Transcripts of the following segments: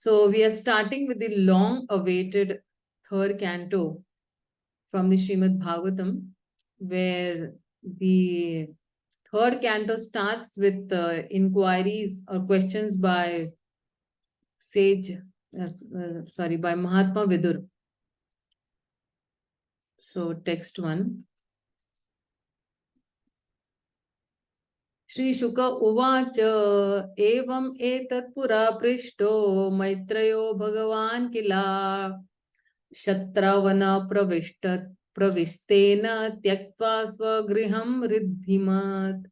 So we are starting with the long-awaited third canto from the Śrīmad-Bhāgavatam, where the third canto starts with inquiries or questions by by Mahatma Vidur. So text 1. Shri Shuka Uvacha Evam Etat Pura Prishto Maitrayo Bhagavan Kila Shatravana Pravistena Tyaktva Swagriham Riddhimat.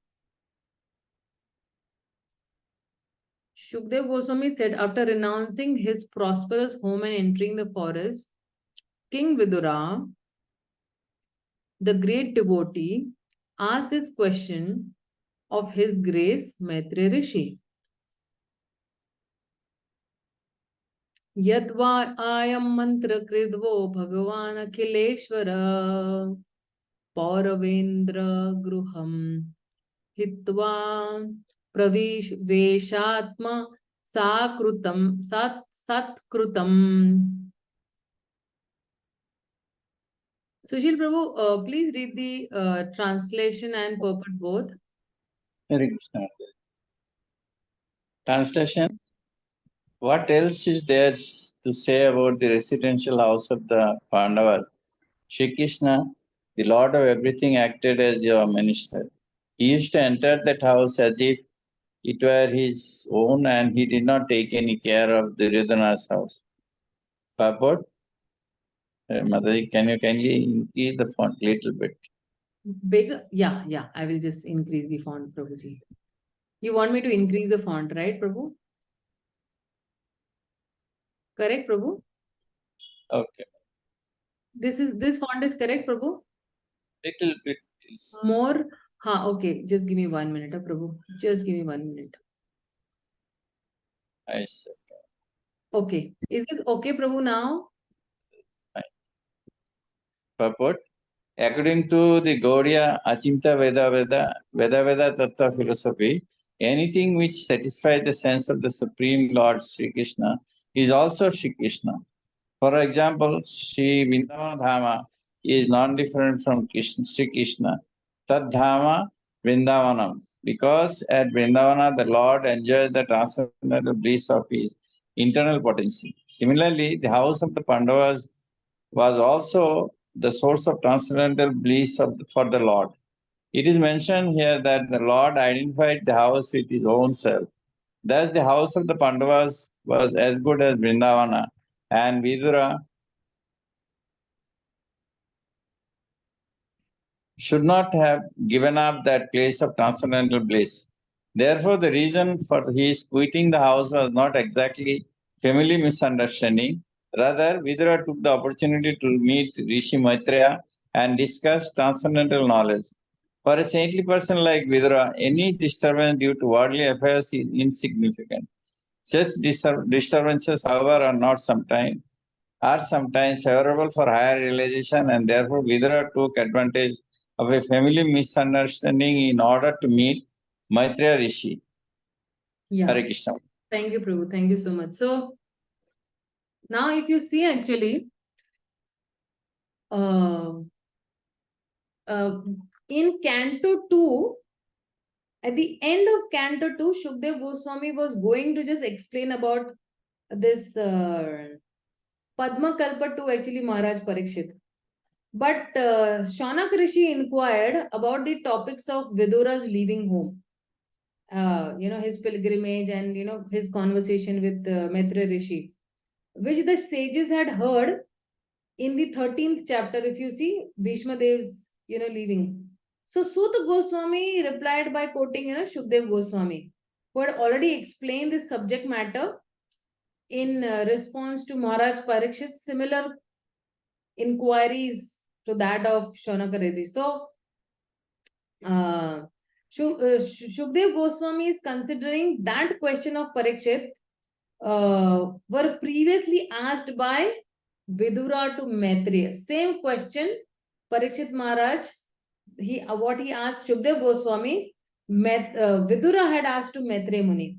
Shukdev Goswami said, after renouncing his prosperous home and entering the forest, King Vidura, the great devotee, asked this question of His Grace Maitreya Rishi. Yadva ayam mantra kridvo Bhagavan Akhileshwara Pauravendra Gruham Hitva Pravish Veshatma Satkrutam. Sushil Prabhu, please read the translation and purport both. Hare Krishna. Translation. What else is there to say about the residential house of the Pandavas? Shri Krishna, the Lord of everything, acted as your minister. He used to enter that house as if it were his own, and he did not take any care of Duryodhana's house. Purport. Mataji, can you kindly increase the font a little bit? Bigger? Yeah. I will just increase the font, Prabhuji. You want me to increase the font, right, Prabhu? Correct, Prabhu? Okay. This font is correct, Prabhu? Little bit. Please. More? Okay. Just give me 1 minute, Prabhu. Just give me 1 minute. I see. Okay. Is this okay, Prabhu, now? Fine. Purport. According to the Gaudiya Achinta Veda Tattva philosophy, anything which satisfies the sense of the Supreme Lord Sri Krishna is also Sri Krishna. For example, Sri Vrindavana Dhama is non-different from Sri Krishna. Tad Dhama Vrindavanam. Because at Vrindavana, the Lord enjoys the transcendental bliss of his internal potency. Similarly, the house of the Pandavas was also the source of transcendental bliss for the Lord. It is mentioned here that the Lord identified the house with his own self. Thus, the house of the Pandavas was as good as Vrindavana, and Vidura should not have given up that place of transcendental bliss. Therefore, the reason for his quitting the house was not exactly family misunderstanding. Rather, Vidura took the opportunity to meet Rishi Maitreya and discuss transcendental knowledge. For a saintly person like Vidura, any disturbance due to worldly affairs is insignificant. Such disturbances, however, are sometimes favorable for higher realization, and therefore Vidura took advantage of a family misunderstanding in order to meet Maitreya Rishi. Yeah. Hare Krishna. Thank you, Prabhu. Thank you so much. So, now if you see actually, in Canto 2, at the end of Canto 2, Shukdev Goswami was going to just explain about this Padma Kalpa to actually Maharaj Parikshit. But Shaunak Rishi inquired about the topics of Vidura's leaving home. His pilgrimage and, his conversation with Maitreya Rishi, which the sages had heard in the 13th chapter, if you see, Bhishma Dev's, leaving. So Suta Goswami replied by quoting, Shukdev Goswami, who had already explained this subject matter in response to Maharaj Parikshit's similar inquiries to that of Shaunak Rishi. So, Shukdev Goswami is considering that question of Parikshit were previously asked by Vidura to Maitreya. Same question, Parikshit Maharaj, what he asked Shukdev Goswami, Vidura had asked to Maitreya Muni.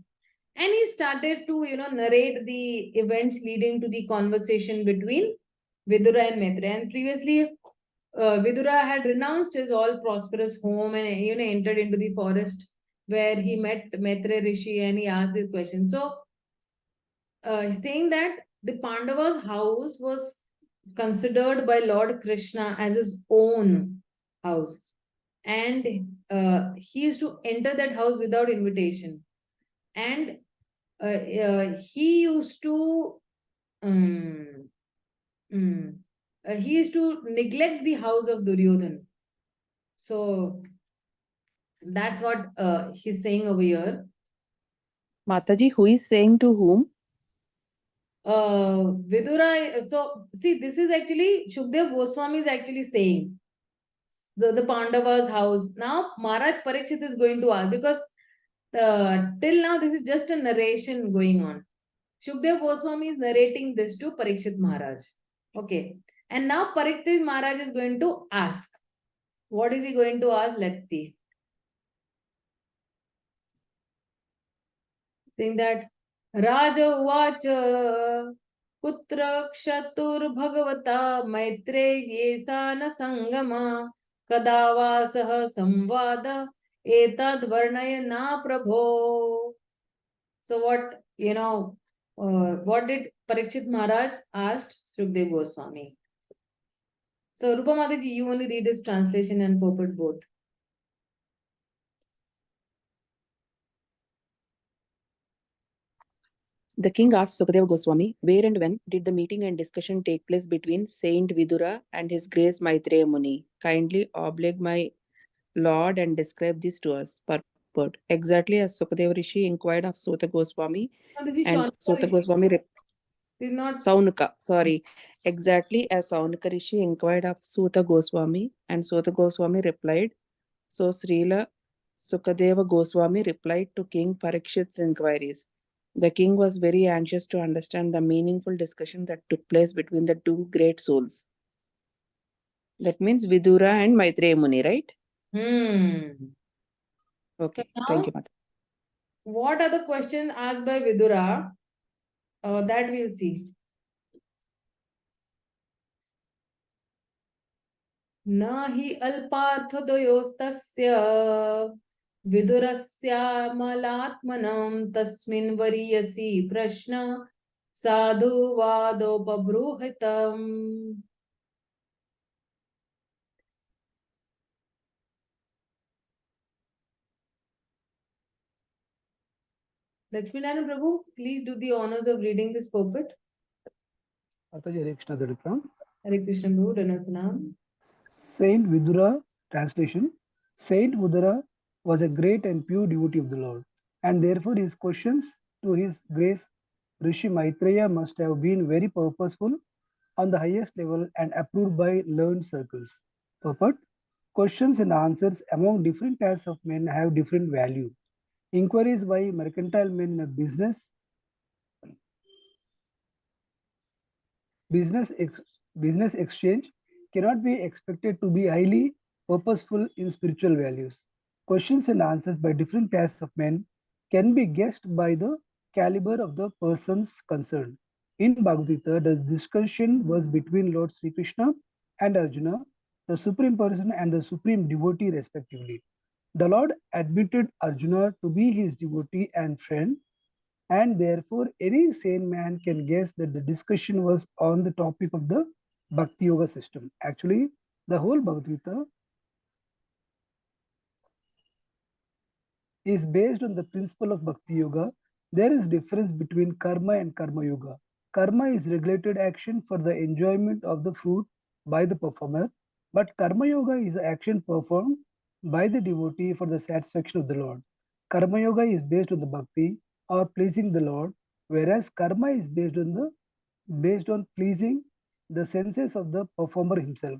And he started to, narrate the events leading to the conversation between Vidura and Maitreya. And previously, Vidura had renounced his all prosperous home and, entered into the forest where he met Maitreya Rishi and he asked this question. So, saying that the Pandavas' house was considered by Lord Krishna as his own house. And he used to enter that house without invitation. And he used to he used to neglect the house of Duryodhana. So that's what he's saying over here. Mataji, who is saying to whom? Vidura. So see, this is actually Shukdev Goswami is actually saying the Pandavas' house. Now Maharaj Parikshit is going to ask, because till now this is just a narration going on. Shukdev Goswami is narrating this to Parikshit Maharaj. Okay. And now Parikshit Maharaj is going to ask. What is he going to ask? Let's see. Saying that Raja Uvacha Kutra Kshatur Bhagavata Maitreyesana Sangama Kadavasaha Samvada Etad Varnayana Prabho. So what did Parikshit Maharaj asked Shukdev Goswami? So Rupa Mataji, you only read his translation and purport both. The king asked Sukadeva Goswami, where and when did the meeting and discussion take place between Saint Vidura and His Grace Maitreya Muni? Kindly oblige my lord and describe this to us. Purport. Exactly as Sukadeva Rishi inquired of Sota Goswami, No, this is and Sota Goswami This is not Saunika, sorry. Exactly as Saunika Rishi inquired of Sota Goswami, and Sota Goswami replied. So Srila Sukadeva Goswami replied to King Parikshit's inquiries. The king was very anxious to understand the meaningful discussion that took place between the two great souls. That means Vidura and Maitreya Muni, right? Okay, So thank now, you, Mata. what are the questions asked by Vidura? That we'll see. Nahi alparthodoyostasya vidurasyaamalatmanam tasmin variyasi prashna sadhu vadopabruhitam. Lakshminarayan Prabhu, please do the honors of reading this purport. Hare Krishna Dadipram. Hare Krishna Prabhu, Danathanam. Saint Vidura, translation. Saint Vidura was a great and pure devotee of the Lord, and therefore his questions to his grace Rishi Maitreya must have been very purposeful on the highest level and approved by learned circles. Purport. Questions and answers among different types of men have different value. Inquiries by mercantile men in a business exchange cannot be expected to be highly purposeful in spiritual values. Questions and answers by different types of men can be guessed by the caliber of the persons concerned. In Bhagavad-gītā, the discussion was between Lord Sri Krishna and Arjuna, the supreme person and the supreme devotee respectively. The Lord admitted Arjuna to be his devotee and friend, and therefore any sane man can guess that the discussion was on the topic of the Bhakti Yoga system. Actually, the whole Bhagavad-gītā is based on the principle of Bhakti Yoga. There is difference between karma and karma yoga. Karma is regulated action for the enjoyment of the fruit by the performer, but karma yoga is action performed by the devotee for the satisfaction of the Lord. Karma yoga is based on the bhakti or pleasing the Lord, whereas karma is based on pleasing the senses of the performer himself.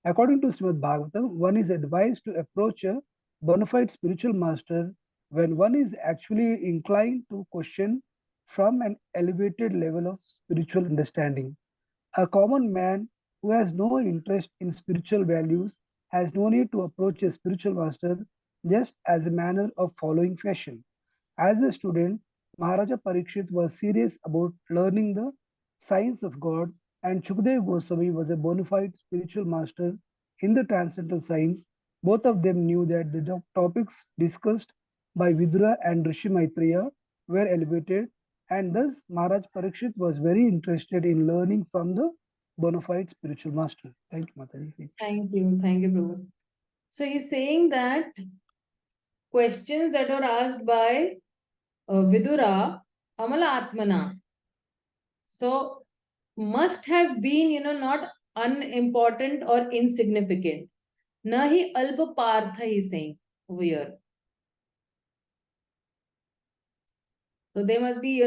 According to Śrīmad-Bhāgavatam, one is advised to approach a bona fide spiritual master when one is actually inclined to question from an elevated level of spiritual understanding. A common man who has no interest in spiritual values has no need to approach a spiritual master just as a manner of following fashion. As a student, Maharaja Parikshit was serious about learning the science of God, and Shukadeva Goswami was a bona fide spiritual master in the transcendental science. Both of them knew that the topics discussed by Vidura and Rishi Maitreya were elevated, and thus Maharaj Parikshit was very interested in learning from the bona fide spiritual master. Thank you, Mataji. Thank you, Prabhu. So he's saying that questions that are asked by Vidura, Amala Atmana, so must have been, not unimportant or insignificant. Nahi alpa partha, he's saying over here. So they must be,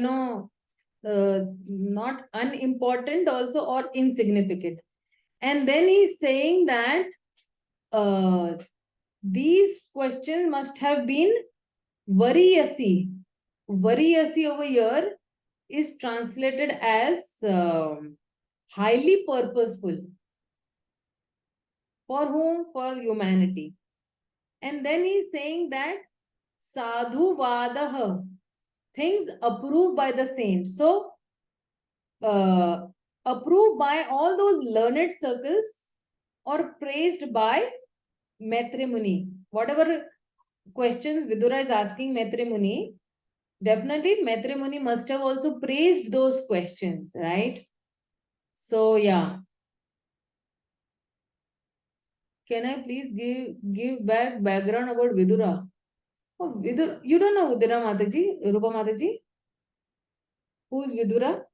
not unimportant also or insignificant. And then he's saying that these questions must have been variyasi. Variyasi over here is translated as highly purposeful. For whom? For humanity. And then he's saying that sadhu vadaha, things approved by the saints. So, approved by all those learned circles or praised by Maitre Muni. Whatever questions Vidura is asking Maitre Muni, definitely Maitre Muni must have also praised those questions, right? So, yeah. Can I please give background about Vidura? Oh, Vidura, you don't know Vidura Mataji, Rupa Mataji? Who is Vidura?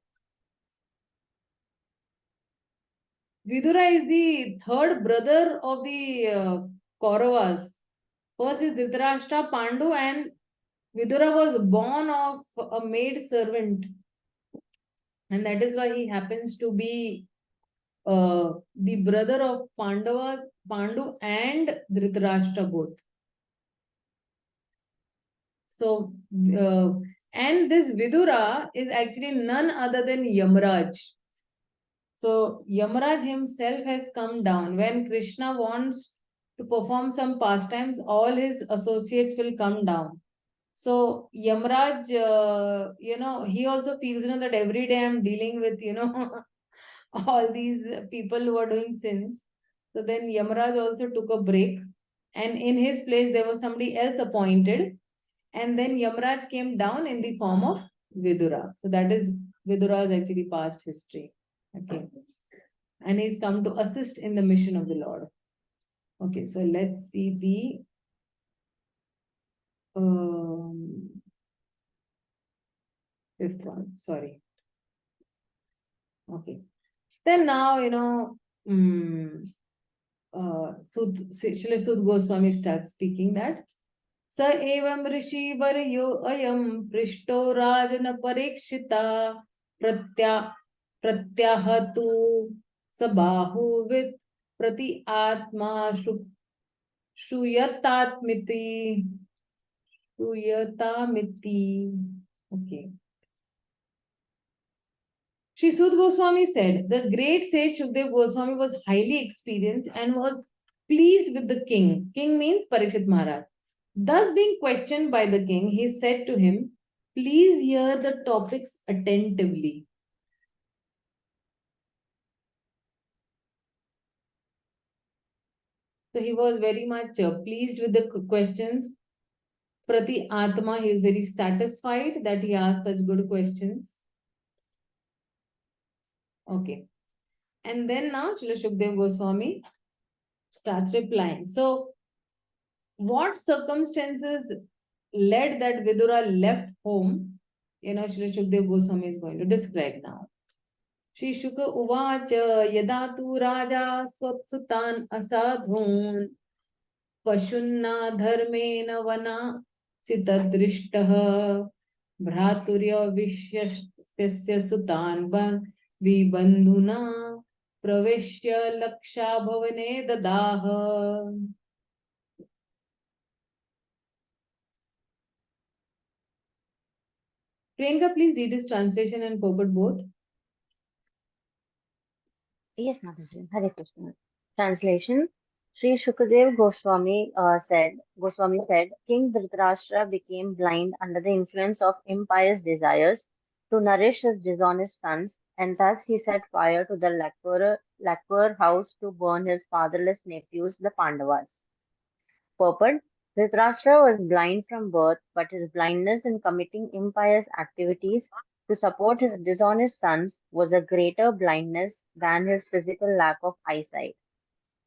Vidura is the third brother of the Kauravas. First is Dhritarashtra, Pandu, and Vidura was born of a maid servant. And that is why he happens to be the brother of Pandu and Dhritarashtra both. So, and this Vidura is actually none other than Yamraj. So, Yamraj himself has come down. When Krishna wants to perform some pastimes, all his associates will come down. So, Yamraj, he also feels, that every day I'm dealing with, all these people who are doing sins. So then Yamraj also took a break, and in his place there was somebody else appointed, and then Yamraj came down in the form of Vidura. So that is Vidura's actually past history. Okay. And he's come to assist in the mission of the Lord. Okay, so let's see the fifth one. Sorry. Okay. Then now, Srila Sud Goswami starts speaking that स एवं ऋषि वर्यो अयम पृष्टो राजन परीक्षिता प्रत्याहतु स बाहुवित् प्रति आत्मा श्रूयतामिति. Okay. Sri Sud Goswami said, the great sage Shukdev Goswami was highly experienced and was pleased with the king. King means Parikshit Maharaj. Thus being questioned by the king, he said to him, please hear the topics attentively. So he was very much pleased with the questions. Prati Atma, he is very satisfied that he asked such good questions. Okay. And then now Srila Shukdev Goswami starts replying. So, what circumstances led that Vidura left home? Srila Shukdev Goswami is going to describe now. Shri Shuka Uvacha Yadatu Raja Swatsutan Asadhun Pashunna Dharmena Vana Sitadrishtaha Bhraturya Vishyasya Sutan Vibandhuna Praveshya Laksha Bhavane Dadaha. Priyanka, please read his translation and purport both. Yes, Mataji. Hare Krishna. Translation. Sri Shukadev Goswami said, King Dhritarashtra became blind under the influence of impious desires to nourish his dishonest sons, and thus he set fire to the lacquer house to burn his fatherless nephews, the Pandavas. Purport: Dhritarashtra was blind from birth, but his blindness in committing impious activities to support his dishonest sons was a greater blindness than his physical lack of eyesight.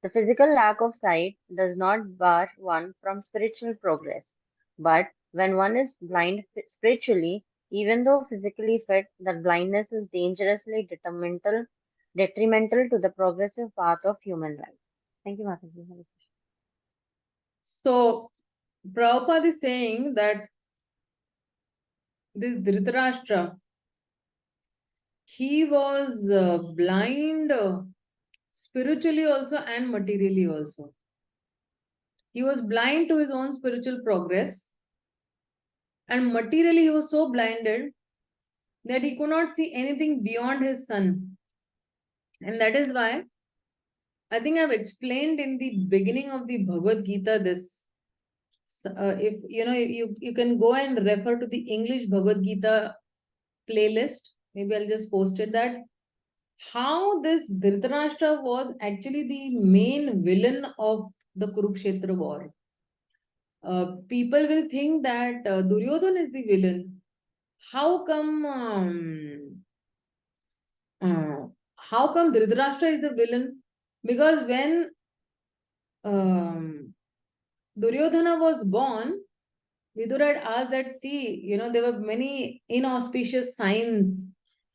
The physical lack of sight does not bar one from spiritual progress, but when one is blind spiritually, even though physically fit, that blindness is dangerously detrimental to the progressive path of human life. Thank you, Mataji. Hare Krishna. So, Prabhupada is saying that this Dhritarashtra, he was blind spiritually also and materially also. He was blind to his own spiritual progress, and materially he was so blinded that he could not see anything beyond his son. And that is why I think I've explained in the beginning of the Bhagavad-gītā this. If you know, you can go and refer to the English Bhagavad-gītā playlist. Maybe I'll just post it, that how this Dhritarashtra was actually the main villain of the Kurukshetra war. People will think that Duryodhana is the villain. How come Dhritarashtra is the villain? Because when Duryodhana was born, Vidura had asked that, see, you know, there were many inauspicious signs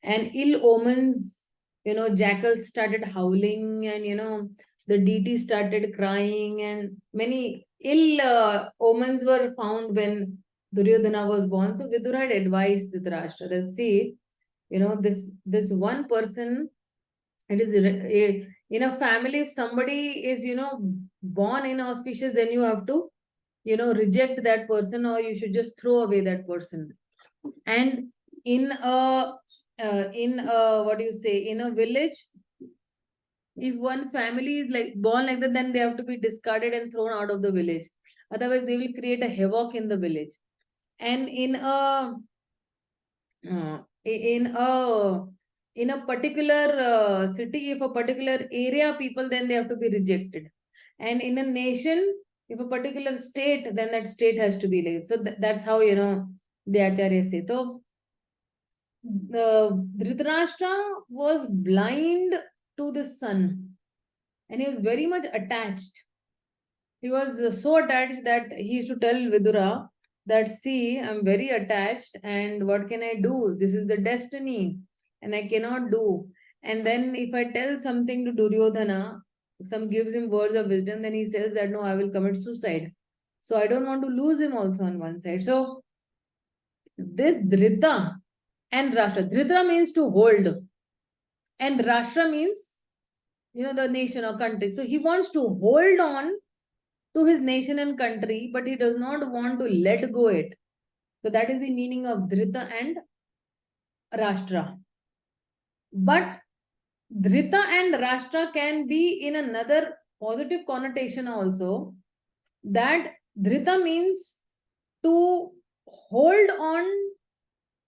and ill omens. You know, jackals started howling, and, you know, the deity started crying, and many ill omens were found when Duryodhana was born. So Vidura had advised Dhritarashtra that, see, you know, this one person, it is in a family, if somebody is, you know, born inauspicious, then you have to, you know, reject that person, or you should just throw away that person. And in a what do you say, in a village, if one family is like born like that, then they have to be discarded and thrown out of the village. Otherwise, they will create a havoc in the village. And in a particular city, if a particular area people, then they have to be rejected. And in a nation, if a particular state, then that state has to be like. So that's how, you know, the Acharya say. So the Dhritarashtra was blind to the sun, and he was very much attached. He was so attached that he used to tell Vidura that, see, I'm very attached, and what can I do? This is the destiny, and I cannot do. And then if I tell something to Duryodhana, some gives him words of wisdom, then he says that, no, I will commit suicide. So I don't want to lose him also on one side. So this Dhrita and Rashtra. Dhrita means to hold, and Rashtra means, you know, the nation or country. So he wants to hold on to his nation and country, but he does not want to let go it. So that is the meaning of Dhrita and Rashtra. But Dhrita and Rashtra can be in another positive connotation also, that Dhrita means to hold on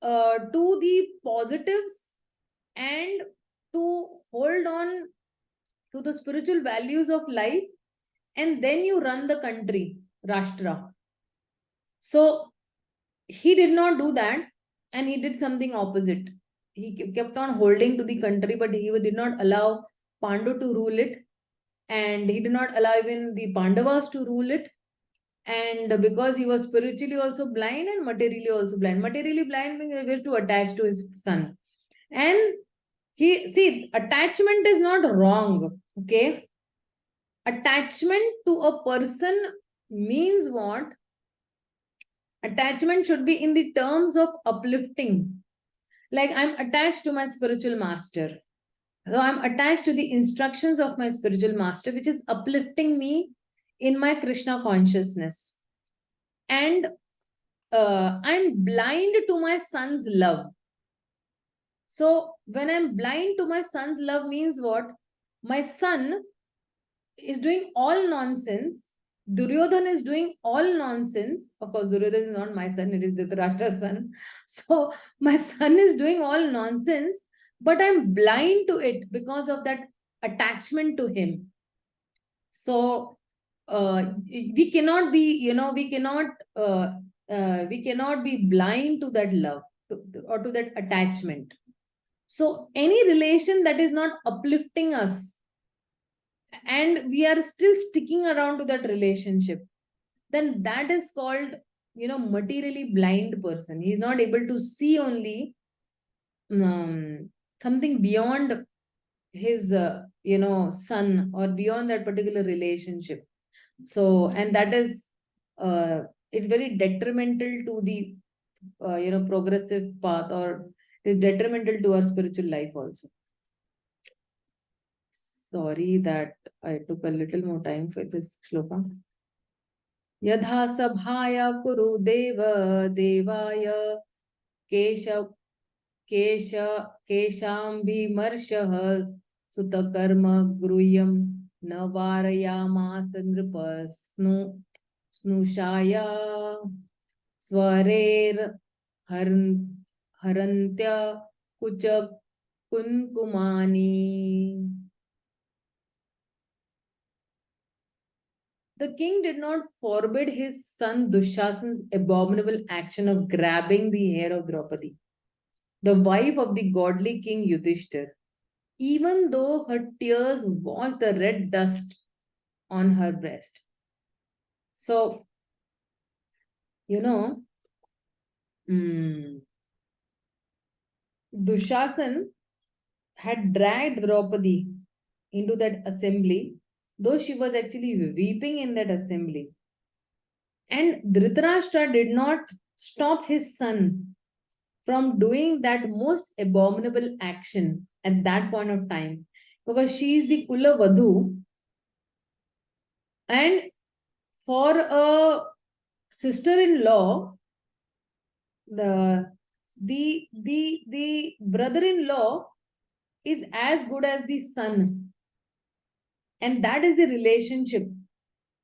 to the positives and to hold on to the spiritual values of life, and then you run the country, Rashtra. So he did not do that, and he did something opposite. He kept on holding to the country, but he did not allow Pandu to rule it, and he did not allow even the Pandavas to rule it. And because he was spiritually also blind and materially also blind. Materially blind means he was too attached to his son. And attachment is not wrong, okay? Attachment to a person means what? Attachment should be in the terms of uplifting. Like, I'm attached to my spiritual master. So I'm attached to the instructions of my spiritual master, which is uplifting me in my Krishna consciousness. And I'm blind to my son's love. So when I'm blind to my son's love means what? My son is doing all nonsense. Duryodhana is doing all nonsense. Of course, Duryodhana is not my son, it is Dhritarashtra's son. So my son is doing all nonsense, but I'm blind to it because of that attachment to him. So we cannot be, we cannot be blind to that love or to that attachment. So any relation that is not uplifting us and we are still sticking around to that relationship, then that is called, materially blind person. He is not able to see only something beyond his, son, or beyond that particular relationship. So, and that is, it's very detrimental to the, progressive path, or is detrimental to our spiritual life also. Sorry that I took a little more time for this shloka. Yadha sabhaya kuru deva devaya keshambimarshah sutakarma gruyam navarayamasa nripa snushaya swarer harantya kucha kunkumani. The king did not forbid his son Dushasan's abominable action of grabbing the hair of Draupadi, the wife of the godly king Yudhishthir, even though her tears washed the red dust on her breast. So, Dushasan had dragged Draupadi into that assembly, though she was actually weeping in that assembly. And Dhritarashtra did not stop his son from doing that most abominable action at that point of time, because she is the Kula Vadhu, and for a sister-in-law, the brother-in-law is as good as the son, and that is the relationship.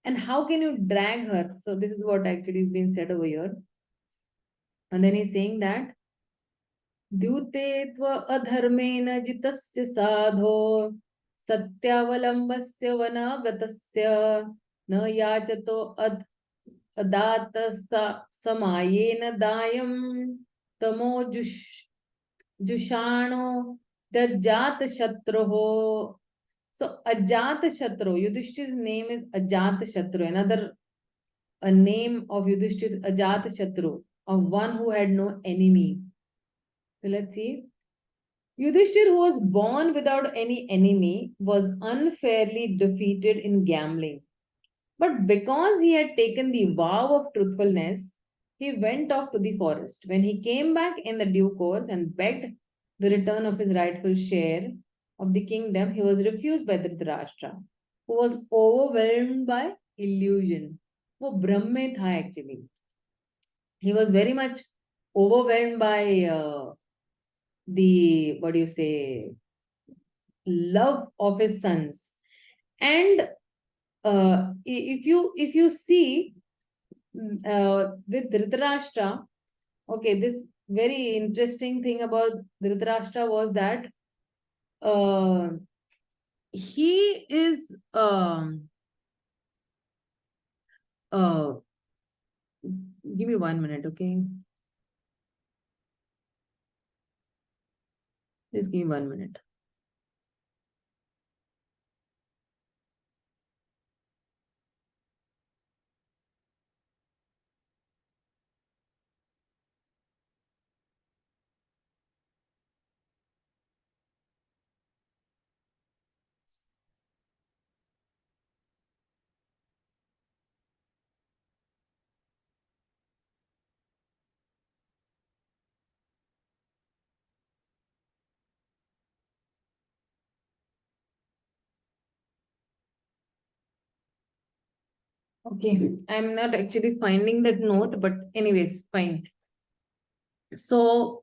And how can you drag her? So this is what actually is being said over here. And then he's saying that द्यूते tva adharmena jitasya sadho satyavalamvasya vanagatasya na yachato adata samayena dayam tamo jushano dajat shatroho. So Ajat Shatru, Yudhishthir's name is Ajat Shatru. Another a name of Yudhishthir, Ajat Shatru, of one who had no enemy. So let's see. Yudhishthir, who was born without any enemy, was unfairly defeated in gambling. But because he had taken the vow of truthfulness, he went off to the forest. When he came back in the due course and begged the return of his rightful share of the kingdom, he was refused by Dhritarashtra, who was overwhelmed by illusion. वो भ्रम में था actually. He was very much overwhelmed by the, what do you say, love of his sons. And if you see with Dhritarashtra, okay, this very interesting thing about Dhritarashtra was that he is give me 1 minute, okay? Just give me 1 minute. Okay, I'm not actually finding that note, but anyways, fine. So,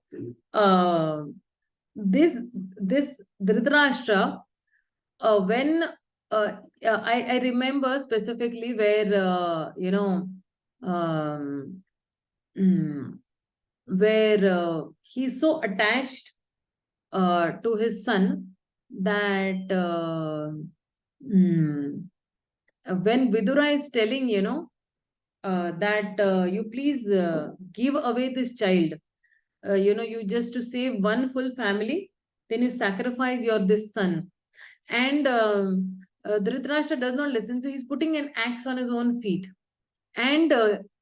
this Dhritarashtra, when I remember specifically where, where he's so attached to his son that when Vidura is telling, that you please give away this child, you just to save one full family, then you sacrifice your this son. And Dhritarashtra does not listen, so he's putting an axe on his own feet. And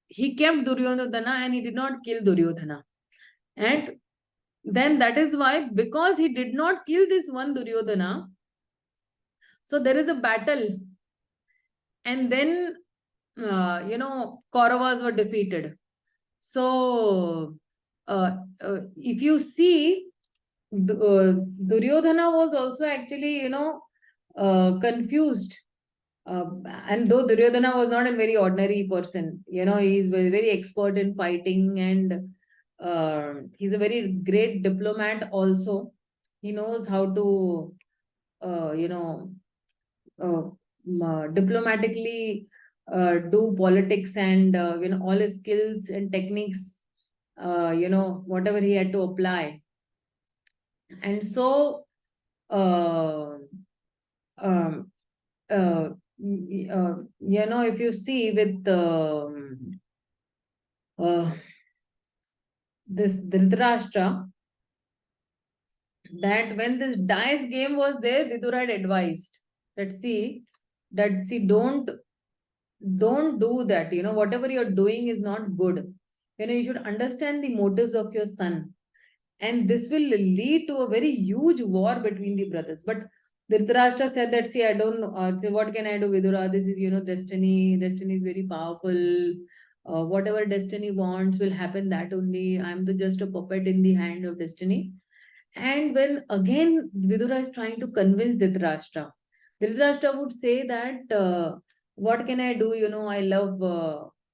he kept Duryodhana and he did not kill Duryodhana. And then that is why, because he did not kill this one Duryodhana, so there is a battle. And then, Kauravas were defeated. So, if you see, Duryodhana was also actually, confused. And though Duryodhana was not a very ordinary person, he is very, very expert in fighting, and he's a very great diplomat also. He knows how to, diplomatically do politics, and all his skills and techniques, whatever he had to apply. And so if you see with this Dhritarashtra, that when this dice game was there, Vidura had advised that see, don't do that. Whatever you're doing is not good. You should understand the motives of your son. And this will lead to a very huge war between the brothers. But Dhritarashtra said that, see, I don't know, say, what can I do, Vidura? This is, destiny. Destiny is very powerful. Whatever destiny wants will happen, that only. I'm just a puppet in the hand of destiny. And when again Vidura is trying to convince Dhritarashtra, Dhritarashtra would say that, what can I do? I love,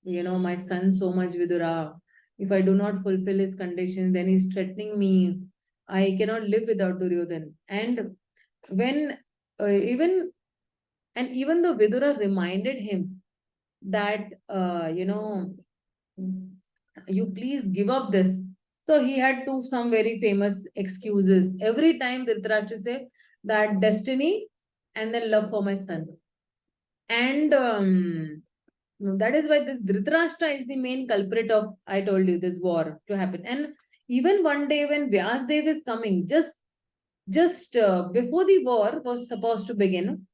my son so much, Vidura. If I do not fulfill his conditions, then he's threatening me. I cannot live without Duryodhan. And when even though Vidura reminded him that, you please give up this. So he had some very famous excuses. Every time Dhritarashtra say that destiny and then love for my son. And that is why this Dhritarashtra is the main culprit of, I told you, this war to happen. And even one day when Vyasdev is coming, just before the war was supposed to begin,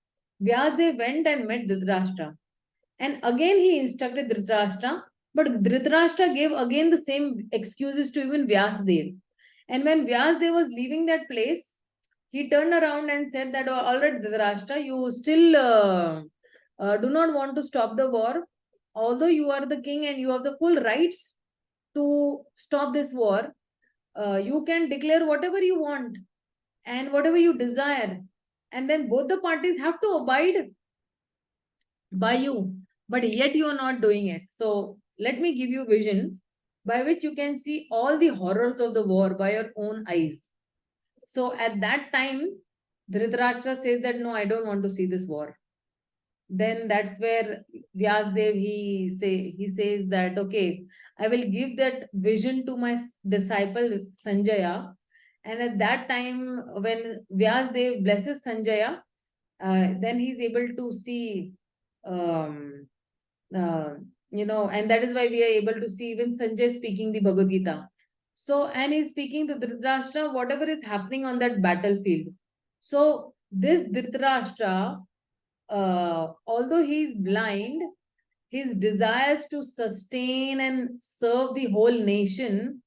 Vyasdev went and met Dhritarashtra. And again he instructed Dhritarashtra, but Dhritarashtra gave again the same excuses to even Vyasdev. And when Vyasdev was leaving that place, he turned around and said that, oh, all right, Dhritarashtra, you still do not want to stop the war. Although you are the king and you have the full rights to stop this war, you can declare whatever you want and whatever you desire. And then both the parties have to abide by you. But yet you are not doing it. So let me give you vision by which you can see all the horrors of the war by your own eyes. So at that time, Dhritarashtra says that, no, I don't want to see this war. Then that's where Vyasdev, he says that, okay, I will give that vision to my disciple Sanjaya. And at that time, when Vyasdev blesses Sanjaya, then he's able to see, and that is why we are able to see even Sanjay speaking the Bhagavad-gītā. So, and he's speaking to Dhritarashtra, whatever is happening on that battlefield. So, this Dhritarashtra, although he is blind, his desires to sustain and serve the whole nation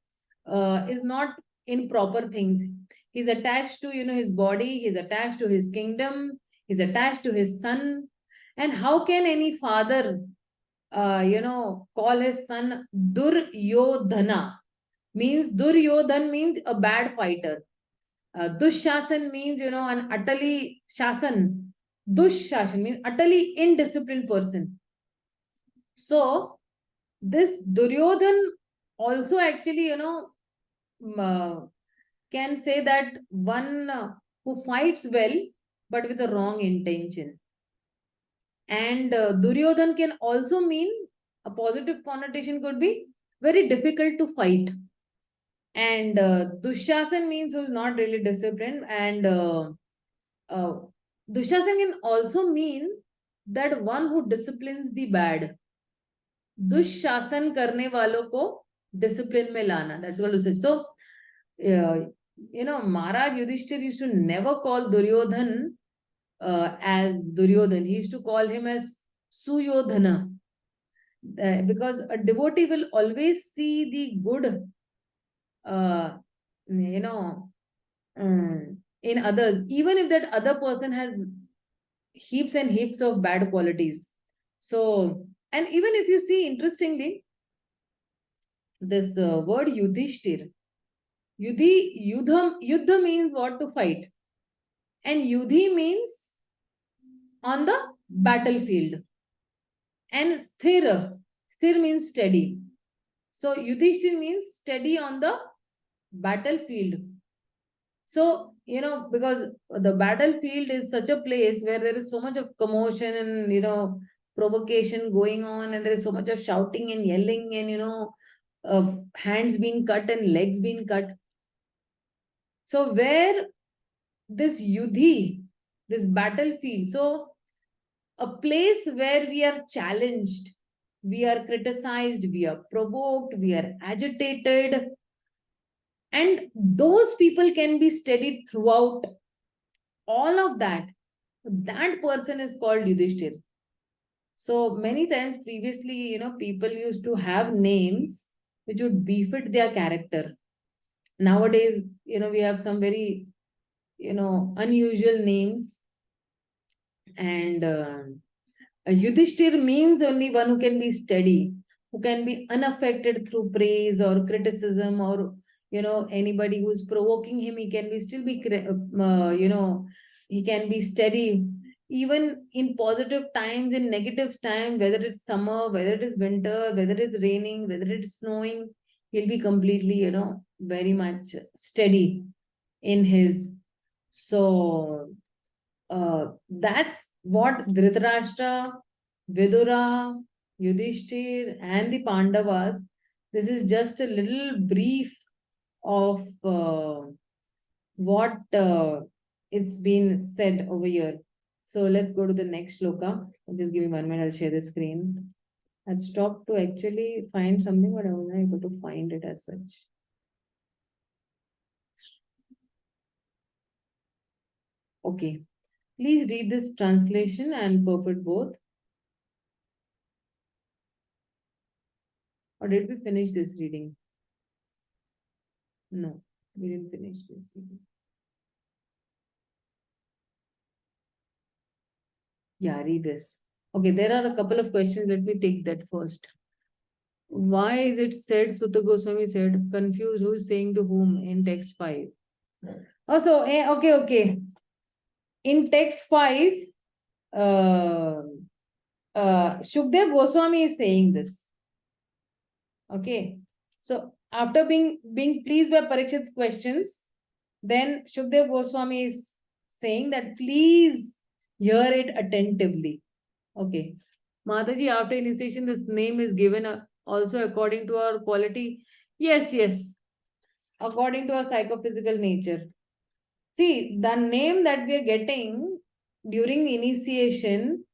is not in proper things. He's attached to, his body, he's attached to his kingdom, he's attached to his son. And how can any father, call his son Duryodhana? Duryodhan means a bad fighter. Dushshasan means, an utterly shasan. Dushshasan means utterly indisciplined person. So, this Duryodhan also actually, can say that one who fights well, but with a wrong intention. And Duryodhan can also mean, a positive connotation could be very difficult to fight. And Dushasan means who's not really disciplined. And Dushasan can also mean that one who disciplines the bad. Dushashan karne walon ko discipline mein lana. That's what it says. So, Maharaj Yudhishthir used to never call Duryodhan as Duryodhan. He used to call him as Suyodhana. Because a devotee will always see the good, in others, even if that other person has heaps and heaps of bad qualities. So, and even if you see, interestingly, this word Yudhishthir, Yuddha means what? To fight. And Yudhi means on the battlefield. And Sthir means steady. So Yudhishthir means steady on the battlefield. So, because the battlefield is such a place where there is so much of commotion and, provocation going on, and there is so much of shouting and yelling and, hands being cut and legs being cut. So where this Yudhi, this battlefield, so a place where we are challenged, we are criticized, we are provoked, we are agitated, and those people can be steadied throughout all of that. That person is called Yudhishthir. So many times previously, people used to have names which would befit their character. Nowadays, we have some very, unusual names. And Yudhishthir means only one who can be steady, who can be unaffected through praise or criticism, or anybody who's provoking him, he can be still be he can be steady even in positive times, in negative times, whether it's summer, whether it is winter, whether it's raining, whether it's snowing, he'll be completely very much steady in his. So that's what Dhritarashtra, Vidura, Yudhishthir, and the Pandavas. This is just a little brief of what it's been said over here. So let's go to the next shloka. Just give me 1 minute, I'll share the screen. I'd stopped to actually find something, but I was not able to find it as such. Okay. Please read this translation and purport both. Or did we finish this reading? No, we didn't finish this reading. Yeah, read this. Okay, there are a couple of questions. Let me take that first. Why is it said, Sutta Goswami said, confused who is saying to whom in text 5? Also, okay. In text 5, Shukdev Goswami is saying this. Okay. So after being pleased by Parikshit's questions, then Shukdev Goswami is saying that please hear it attentively. Okay. Mataji, after initiation, this name is given also according to our quality. Yes. According to our psychophysical nature. See, the name that we are getting during the initiation,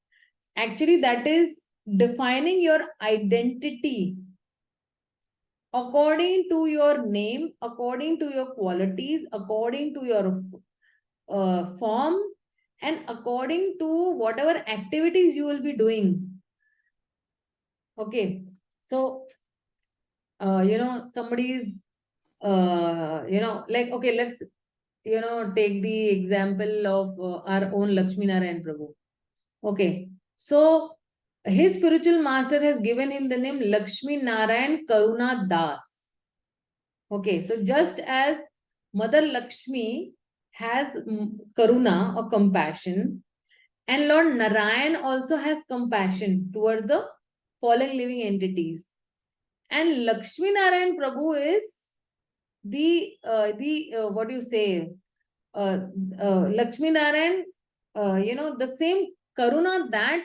actually that is defining your identity according to your name, according to your qualities, according to your form, and according to whatever activities you will be doing. Okay. So, somebody is, like, okay, let's, take the example of our own Lakshmi Narayan Prabhu. Okay. So, his spiritual master has given him the name Lakshmi Narayan Karuna Das. Okay. So, just as Mother Lakshmi has Karuna or compassion, and Lord Narayan also has compassion towards the fallen living entities. And Lakshmi Narayan Prabhu is the what do you say? Lakshmi Narayan, the same Karuna that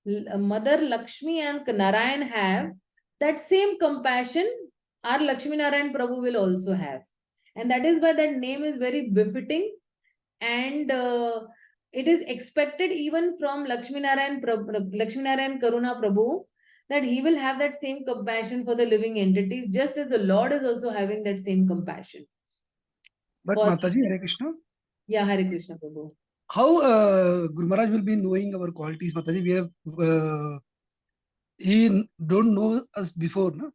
Mother Lakshmi and Narayan have, that same compassion our Lakshmi Narayan Prabhu will also have. And that is why that name is very befitting, and it is expected even from Lakshmi Narayan Karuna Prabhu, that he will have that same compassion for the living entities, just as the Lord is also having that same compassion. But For- Mataji, Hare Krishna, Yeah, Hare Krishna Prabhu. how Guru Maharaj will be knowing our qualities, Mataji? We have, he don't know us before, no?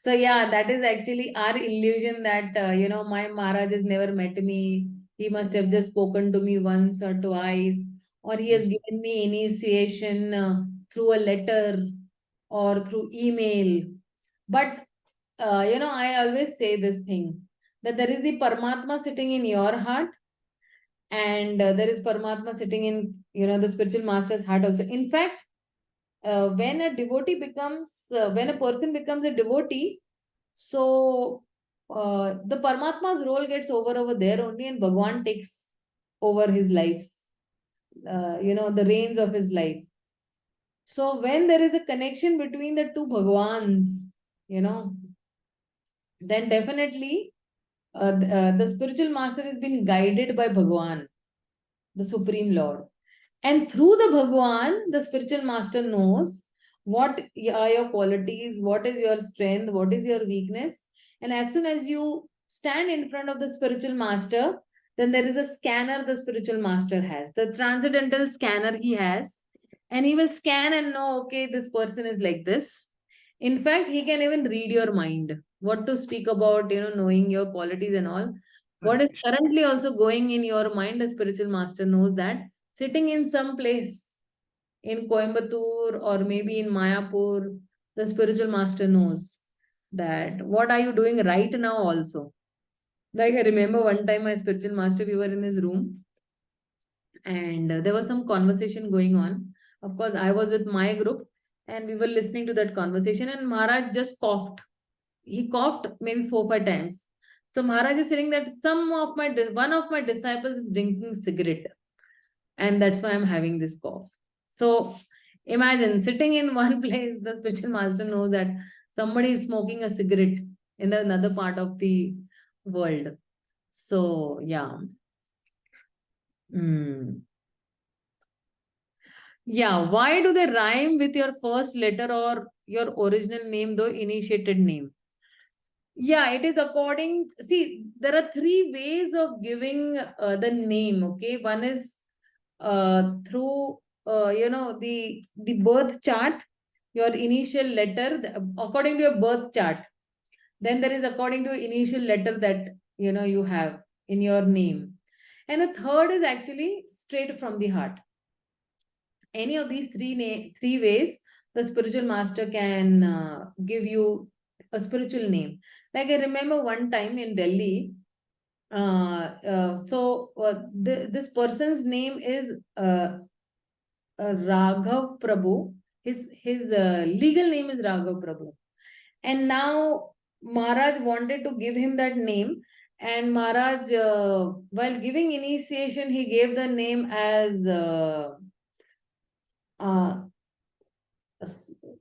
So yeah, that is actually our illusion that my Maharaj has never met me. He must have just spoken to me once or twice, or he has Yes. given me initiation through a letter or through email. But I always say this thing, that there is the Paramatma sitting in your heart, and there is Paramatma sitting in the spiritual master's heart also. In fact, when a person becomes a devotee, so the Paramatma's role gets over there only, and Bhagwan takes over his lives, the reins of his life. So when there is a connection between the two Bhagwans, then definitely the spiritual master has been guided by Bhagwan, the Supreme Lord. And through the Bhagwan, the spiritual master knows what are your qualities, what is your strength, what is your weakness. And as soon as you stand in front of the spiritual master, then there is a scanner the spiritual master has, the transcendental scanner he has. And he will scan and know, okay, this person is like this. In fact, he can even read your mind, what to speak about, knowing your qualities and all. What is currently also going in your mind, the spiritual master knows that, sitting in some place in Coimbatore or maybe in Mayapur, the spiritual master knows that what are you doing right now also. Like I remember one time my spiritual master, we were in his room, and there was some conversation going on. Of course, I was with my group and we were listening to that conversation, and Maharaj just coughed. He coughed maybe 4-5 times. So Maharaj is saying that one of my disciples is drinking cigarette, and that's why I'm having this cough. So imagine sitting in one place, the spiritual master knows that somebody is smoking a cigarette in another part of the world. So yeah. Yeah, why do they rhyme with your first letter or your original name, though initiated name? Yeah, it is according. See, there are 3 ways of giving the name. Okay, one is through the birth chart, your initial letter according to your birth chart. Then there is according to initial letter that you have in your name, and the third is actually straight from the heart. Any of these three ways, the spiritual master can give you a spiritual name. Like I remember one time in Delhi, this person's name is Raghav Prabhu. His legal name is Raghav Prabhu. And now Maharaj wanted to give him that name. And Maharaj, while giving initiation, he gave the name as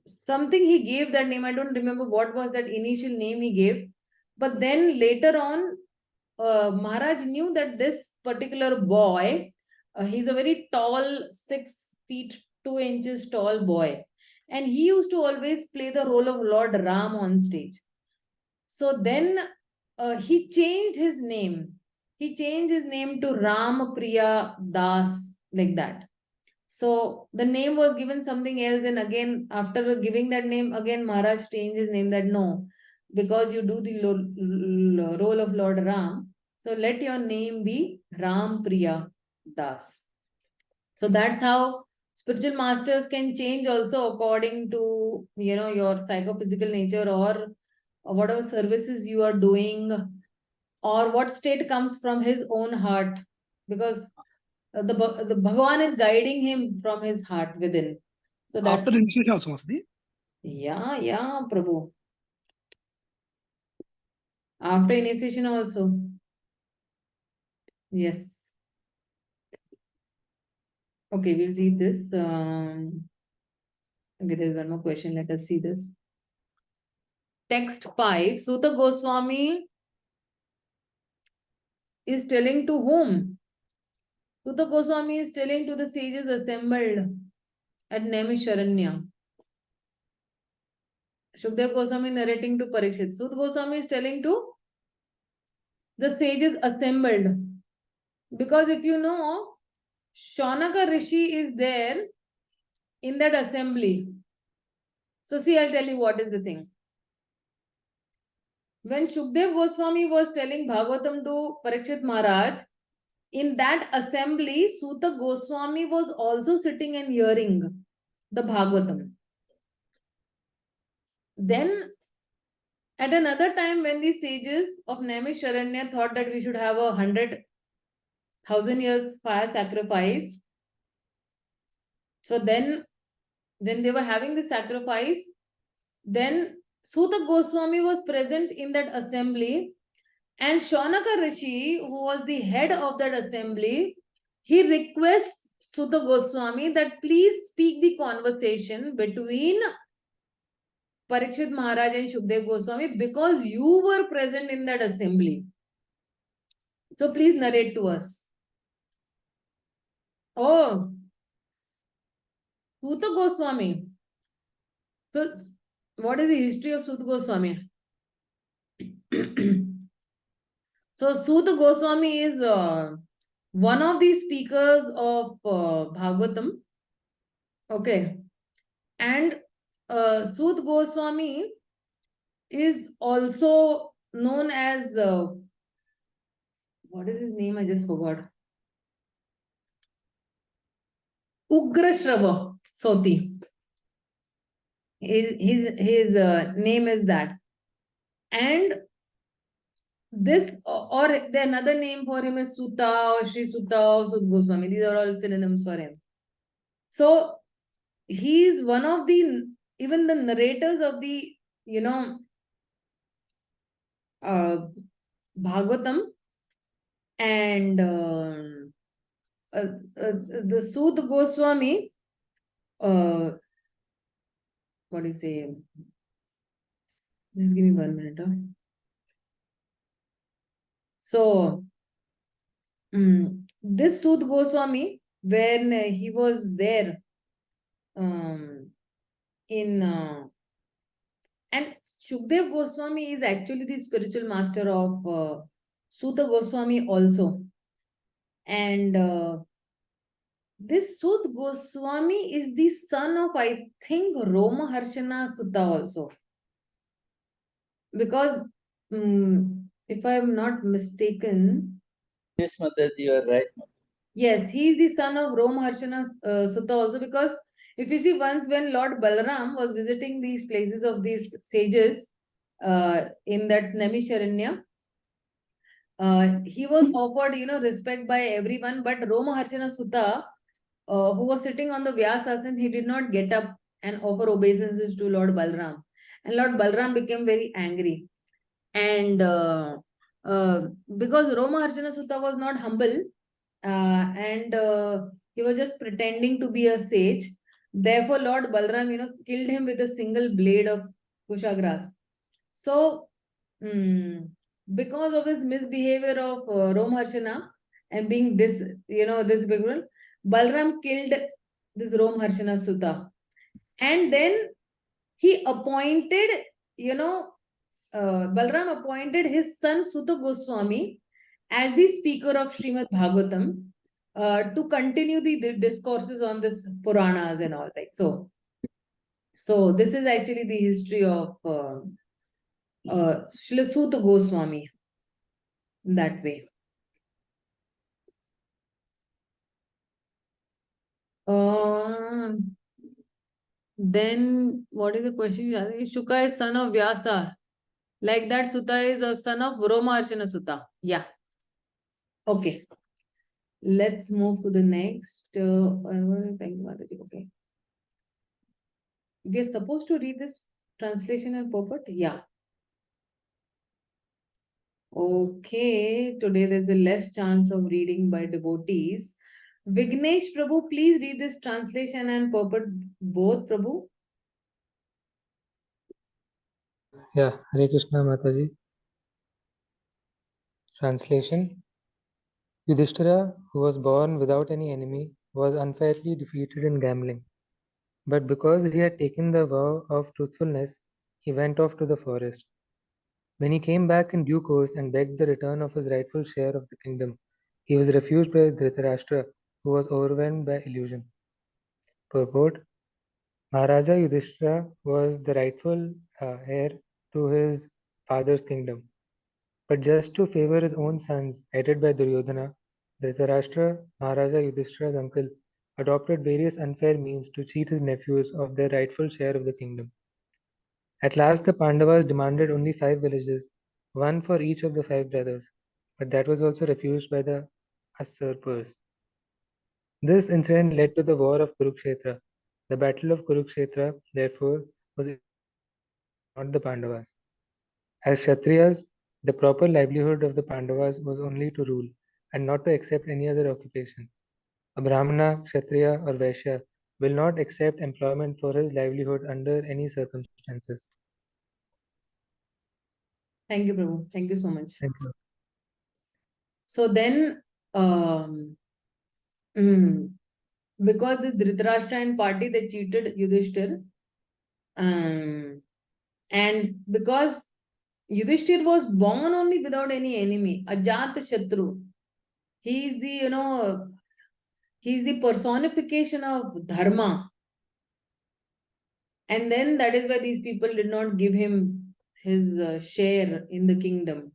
something he gave that name. I don't remember what was that initial name he gave. But then later on, Maharaj knew that this particular boy, he's a very tall, 6 feet 2 inches tall boy. And he used to always play the role of Lord Ram on stage. So then he changed his name. He changed his name to Ram Priya Das, like that. So the name was given something else, and again, after giving that name, again Maharaj changed his name, that no, because you do the role of Lord Ram, so let your name be Ram Priya Das. So that's how spiritual masters can change also according to your psychophysical nature, or whatever services you are doing, or what state comes from his own heart, because the Bhagavan is guiding him from his heart within. So that's After initiation also, Mataji? yeah, Prabhu. After initiation also. Yes. Okay, we'll read this. Okay, there's one more question. Let us see this. Text 5. Suta Goswami is telling to whom? Suta Goswami is telling to the sages assembled at Naimisharanya. Shukdev Goswami narrating to Parikshit. Suta Goswami is telling to the sages assembled. Because if you know, Shaunaka Rishi is there in that assembly. So see, I'll tell you what is the thing. When Shukdev Goswami was telling Bhagavatam to Parikshit Maharaj, in that assembly, Suta Goswami was also sitting and hearing the Bhagavatam. Then, at another time, when the sages of Naimisharanya thought that we should have 100,000 years fire sacrifice, so then, when they were having the sacrifice, then Suta Goswami was present in that assembly, and Shaunaka Rishi, who was the head of that assembly, he requests Suta Goswami that please speak the conversation between Parikshit Maharaj and Shukdev Goswami because you were present in that assembly. So please narrate to us. Oh, Suta Goswami. So what is the history of Suta Goswami? So Suta Goswami is one of the speakers of Bhagavatam. Okay. And Suta Goswami is also known as, what is his name? I just forgot. Ugrashrava Soti. His name is that. And this, or the another name for him is Sutta or Sri Sutta or Suta Goswami. These are all synonyms for him. So he is one of the, even the narrators of the, Bhagavatam, and the Suta Goswami, what do you say? Just give me 1 minute. So, this Suta Goswami, when he was there in, and Shukdev Goswami is actually the spiritual master of Suta Goswami also. And this Suta Goswami is the son of, I think, Roma Harshana Sutta also. Because, if I am not mistaken, Yes, Mataji, you are right. yes, he is the son of Roma Harshana Sutta also, because if you see, once when Lord Balaram was visiting these places of these sages in that Naimisharanya, he was offered, respect by everyone, but Roma Harshana Sutta, who was sitting on the Vyasasana, he did not get up and offer obeisances to Lord Balaram. And Lord Balaram became very angry. And because Roma Harshana Sutta was not humble, and he was just pretending to be a sage, therefore Lord Balaram, killed him with a single blade of kusha grass. So, because of his misbehavior of Roma Harshana and being disrespectful, Balaram killed this Roma Harshana Sutta. And then he appointed, Balaram appointed his son Suta Goswami as the speaker of Śrīmad-Bhāgavatam to continue the discourses on this Puranas and all that. So this is actually the history of Srila Suta Goswami that way. Then what is the question? Shuka is son of Vyasa. Like that, Sutta is a son of Roma Harshana Sutta. Yeah. Okay. Let's move to the next. Okay. We are supposed to read this translation and purport? Yeah. Okay. Today there's a less chance of reading by devotees. Vignesh Prabhu, please read this translation and purport both, Prabhu. Yeah, Hare Krishna Mataji. Translation. Yudhishthira, who was born without any enemy, was unfairly defeated in gambling. But because he had taken the vow of truthfulness, he went off to the forest. When he came back in due course and begged the return of his rightful share of the kingdom, he was refused by Dhritarashtra, who was overwhelmed by illusion. Purport. Maharaja Yudhishthira was the rightful heir to his father's kingdom. But just to favor his own sons, headed by Duryodhana, Dhritarashtra, Maharaja Yudhishthira's uncle, adopted various unfair means to cheat his nephews of their rightful share of the kingdom. At last the Pandavas demanded only 5 villages, one for each of the 5 brothers, but that was also refused by the usurpers. This incident led to the war of Kurukshetra. The battle of Kurukshetra, therefore, was not the Pandavas. As Kshatriyas, the proper livelihood of the Pandavas was only to rule, and not to accept any other occupation. A Brahmana, Kshatriya, or Vaishya will not accept employment for his livelihood under any circumstances. Thank you, Prabhu. Thank you so much. Thank you. So then, because the Dhritarashtra and party, they cheated Yudhishthir. And because Yudhishthir was born only without any enemy, Ajat Shatru. He is the, he is the personification of dharma. And then that is why these people did not give him his share in the kingdom.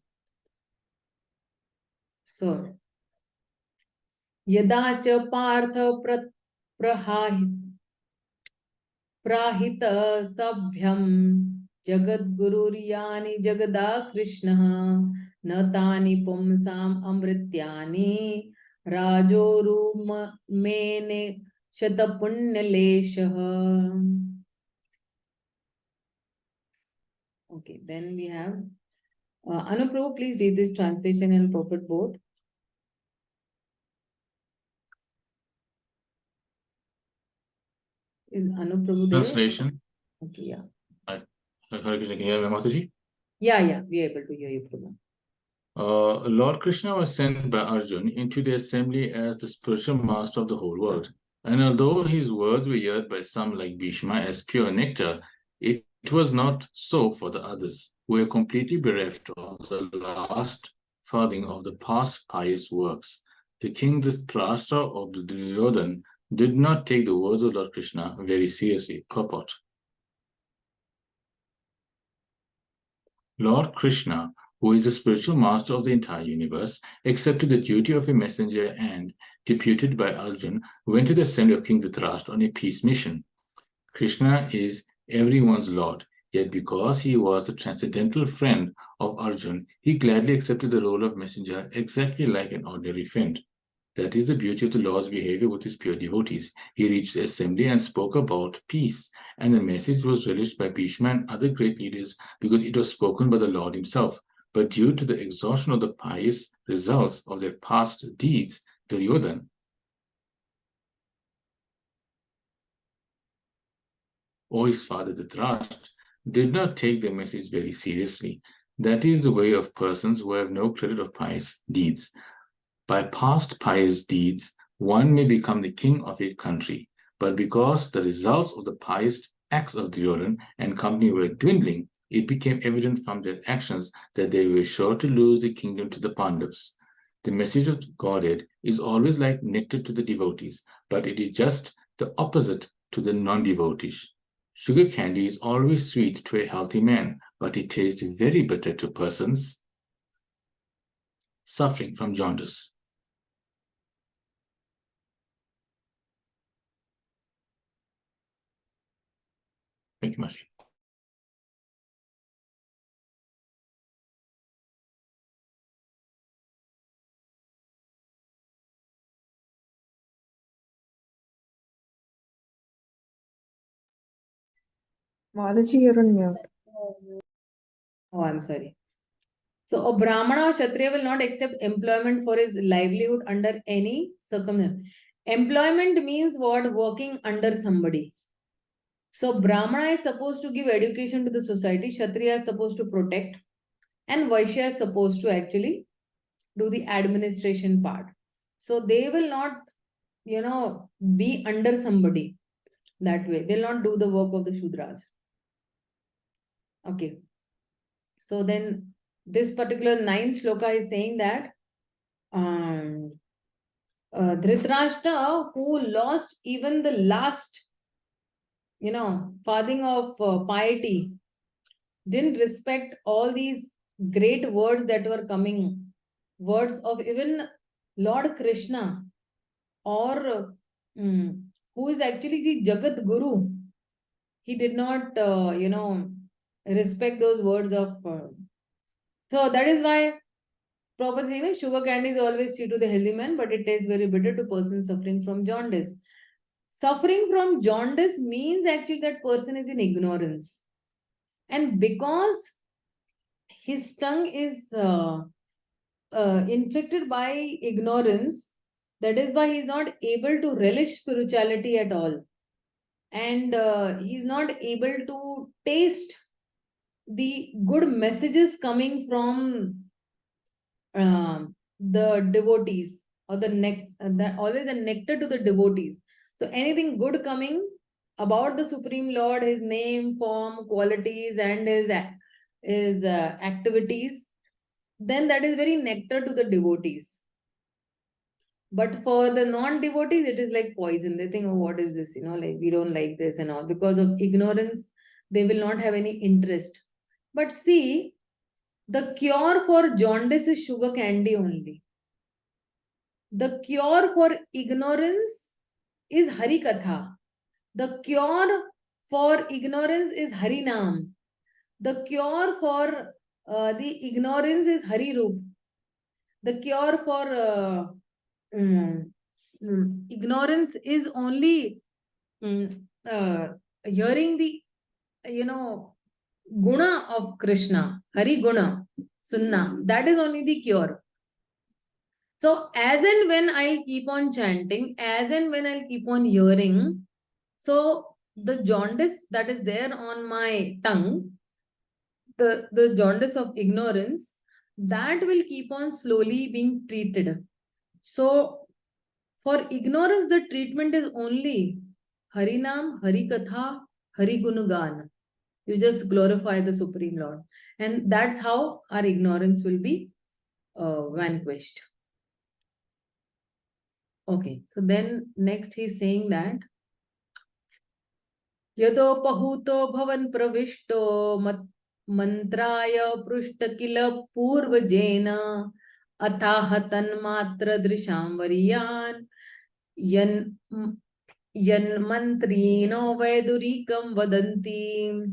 So, Yada cha partha prahita sabhyam jagadgururiyani jagada Krishna natani pumsam amrityani rajorum mene shatapunyaleshaha. Okay, then we have Anuprabhu, please read this translation and purport both. Is Anuprabhu there? Translation. Okay, yeah. Hare Krishna, can you hear me, Mataji? Yeah, we are able to hear you, Prabhu. Lord Krishna was sent by Arjun into the assembly as the spiritual master of the whole world. And although his words were heard by some like Bhishma as pure nectar, it was not so for the others, who were completely bereft of the last farthing of the past pious works. The king Dhritarashtra of the Duryodhana did not take the words of Lord Krishna very seriously. Purport. Lord Krishna, who is the spiritual master of the entire universe, accepted the duty of a messenger and, deputed by Arjun, went to the assembly of King Dhritarashtra on a peace mission. Krishna is everyone's Lord, yet because he was the transcendental friend of Arjun, he gladly accepted the role of messenger exactly like an ordinary friend. That is the beauty of the Lord's behavior with his pure devotees. He reached the assembly and spoke about peace, and the message was relished by Bhishma and other great leaders because it was spoken by the Lord himself. But due to the exhaustion of the pious results of their past deeds, Duryodhana, or his father Dhritarashtra, did not take the message very seriously. That is the way of persons who have no credit of pious deeds. By past pious deeds, one may become the king of a country, but because the results of the pious acts of Duryodhana and company were dwindling, it became evident from their actions that they were sure to lose the kingdom to the Pandavas. The message of Godhead is always like nectar to the devotees, but it is just the opposite to the non-devotees. Sugar candy is always sweet to a healthy man, but it tastes very bitter to persons suffering from jaundice. Thank you, Master. Mataji, you're on mute. Oh, I'm sorry. So a Brahmana or Kshatriya will not accept employment for his livelihood under any circumstance. Employment means what? Working under somebody. So Brahmana is supposed to give education to the society, Kshatriya is supposed to protect, and Vaishya is supposed to actually do the administration part. So they will not, be under somebody that way. They'll not do the work of the Shudras. Okay. So then this particular 9th shloka is saying that Dhritarashtra, who lost even the last, farthing of piety, didn't respect all these great words that were coming, words of even Lord Krishna, or who is actually the Jagat Guru. He did not, respect those words of. So that is why Prabhupada saying sugar candy is always sweet to the healthy man, but it tastes very bitter to person suffering from jaundice. Suffering from jaundice means actually that person is in ignorance. And because his tongue is inflicted by ignorance, that is why he is not able to relish spirituality at all. And he is not able to taste the good messages coming from the devotees, or always the nectar to the devotees. So anything good coming about the Supreme Lord, his name, form, qualities, and his activities, then that is very nectar to the devotees. But for the non-devotees, it is like poison. They think, oh, what is this? Like we don't like this and all. Because of ignorance, they will not have any interest. But see, the cure for jaundice is sugar candy only. The cure for ignorance is Hari Katha. The cure for ignorance is Hari Nam. The cure for the ignorance is Hari Roop. The cure for ignorance is only hearing the, guna of Krishna, Hari Guna, Sunna. That is only the cure. So as and when I'll keep on chanting, as and when I'll keep on hearing, so the jaundice that is there on my tongue, the jaundice of ignorance, that will keep on slowly being treated. So for ignorance, the treatment is only Harinam, Hari Katha, Hari Gunugan. You just glorify the Supreme Lord. And that's how our ignorance will be vanquished. Okay, so then next he's saying that Yado pahuto bhavan pravishto mantraya prushta kila purvajena atahatan matra drisham variyan yan mantrino vaidurikam vadanti.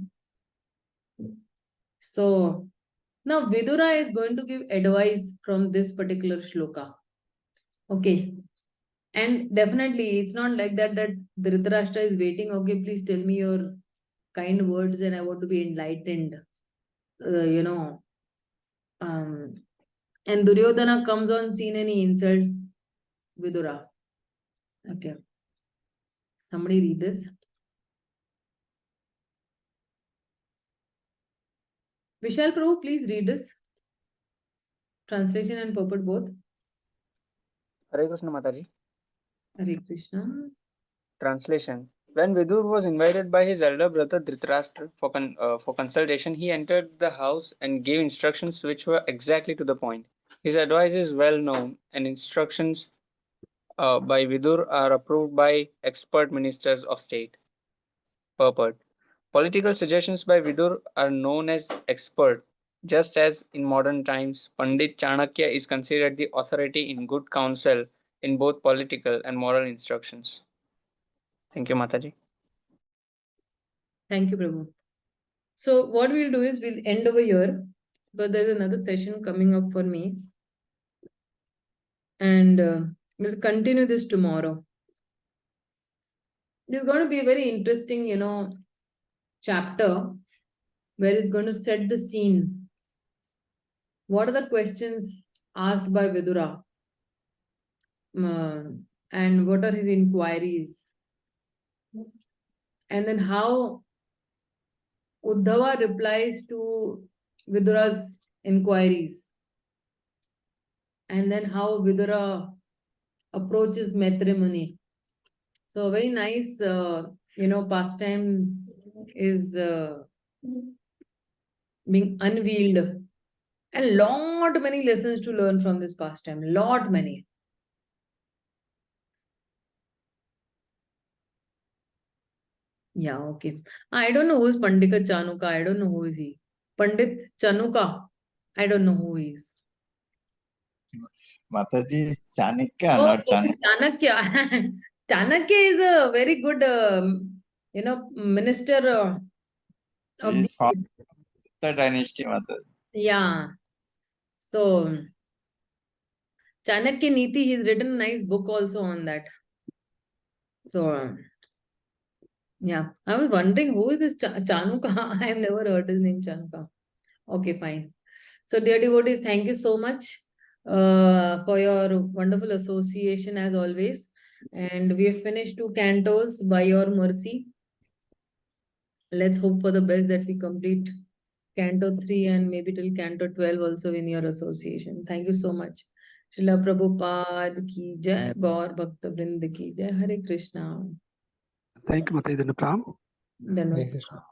So now Vidura is going to give advice from this particular shloka. Okay. And definitely, it's not like that Dhritarashtra is waiting, okay, please tell me your kind words and I want to be enlightened. And Duryodhana comes on scene and he insults Vidura. Okay. Somebody read this. Vishal Prabhu, please read this. Translation and purport both. Hare Krishna Mataji. Hare Krishna. Translation. When Vidur was invited by his elder brother Dhritarashtra for consultation, he entered the house and gave instructions which were exactly to the point. His advice is well known, and instructions by Vidur are approved by expert ministers of state. Purport. Political suggestions by Vidur are known as expert, just as in modern times, Pandit Chanakya is considered the authority in good counsel in both political and moral instructions. Thank you, Mataji. Thank you, Prabhu. So what we'll do is we'll end over here, because there's another session coming up for me. And we'll continue this tomorrow. There's going to be a very interesting, chapter where it's going to set the scene. What are the questions asked by Vidura? and what are his inquiries, and then how Uddhava replies to Vidura's inquiries, and then how Vidura approaches Maitri Muni. So a very nice, pastime is being unveiled, and lot many lessons to learn from this pastime. Lot many. Yeah, okay. I don't know who is Pandita Chanuka. I don't know who is he. Pandit Chanuka. I don't know who he is. Mataji is Chanakya, Oh, not okay, Chanakya. Chanakya. Chanakya is a very good, minister of He is from the. the dynasty, Mataji. Yeah. So, Chanakya Niti, he's written a nice book also on that. So, yeah. I was wondering who is this Chanuka? I have never heard his name, Chanuka. Okay, fine. So, dear devotees, thank you so much for your wonderful association as always. And we have finished 2 cantos by your mercy. Let's hope for the best that we complete Canto 3 and maybe till Canto 12 also in your association. Thank you so much. Srila Prabhupada ki jai, Gaur Bhakta Vrind ki jai, Hare Krishna. Thank you, Mataji. Pram. Dhanwad. Hare Krishna.